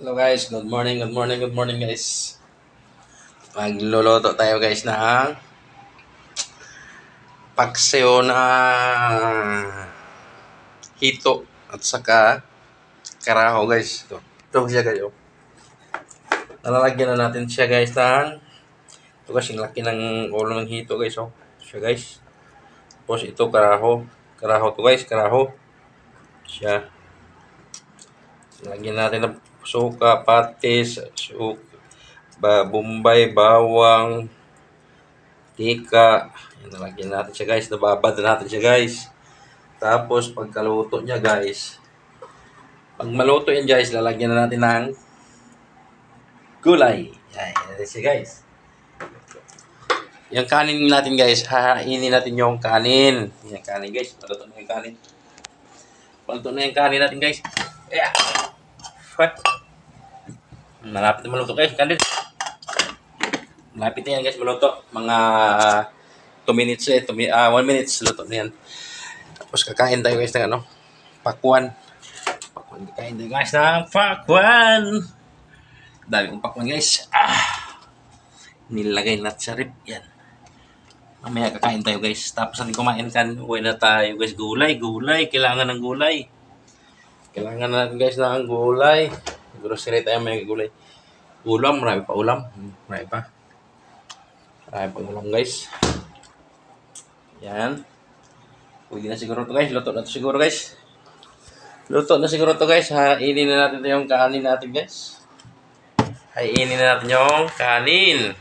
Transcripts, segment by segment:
Hello guys, good morning guys. Magluluto tayo guys ng paksiw na hito at saka karaho guys. Ito siya guys. Oh. Nalalagyan na natin siya guys ito kasi laki ng ulo ng hito guys. Oh. Siya guys. Tapos ito karaho. Karaho to guys, karaho. Siya. Lagyan natin ng suka, patis, bombay, bawang, tika. Yan, nalagyan natin siya guys. Nababad na natin siya guys. Tapos pagkaluto niya guys, pag maluto yan guys, lalagyan na natin ng gulay. Yan siya guys. Yung kanin natin guys, hahainin natin yung kanin. Yung kanin guys, maluto na yung kanin. Maluto na yung kanin natin guys. Yeah. Malapit na maluto guys, kanin. Malapit na yan guys maluto. Mga 2 minutes 1 minutes luto na yan. Tapos kakain tayo guys ng pakwan. Kakain tayo guys ng pakwan. Dami kong pakwan guys. Nilagay natin sa rib. Yan. Mamaya kakain tayo guys. Tapos natin kumain kan. Uwi na tayo guys. Gulay. Kailangan ng gulay. Kailangan natin guys ng gulay. Grocery tayo may gulay. Ulam. Marami pa ulam. Marami pa ulam guys. Yan. Pwede na siguro to guys. Luto na to siguro guys. Hainin na natin yung kanin natin guys. Hainin na natin yung kanin.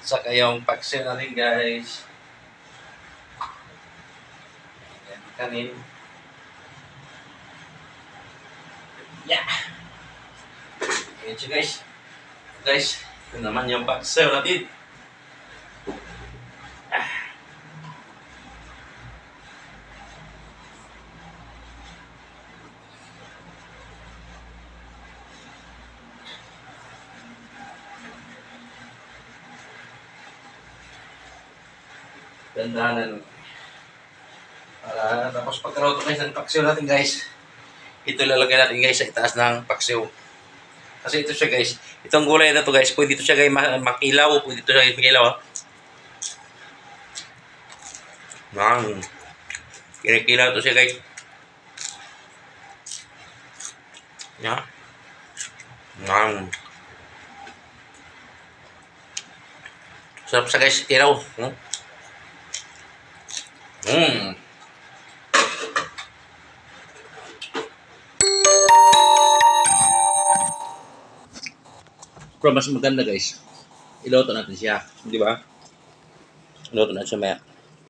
Saka yung paksiw natin guys. Yan, kanin. Yeah. Yan siya guys. Guys, ito naman yung paksiw natin. Dandanan. Tapos pagkaluto guys ng paksiw natin guys, ito lalagay natin guys sa itaas ng paksiw. Kasi ito siya guys, itong gulay na to guys, pwede ito siya guys makilaw, pwede ito siya guys makilaw. Kinikilaw ito siya guys. Yan. Sarap siya guys, kilaw. Pero mas maganda guys, iluto natin siya, di ba? Iluto natin siya maya.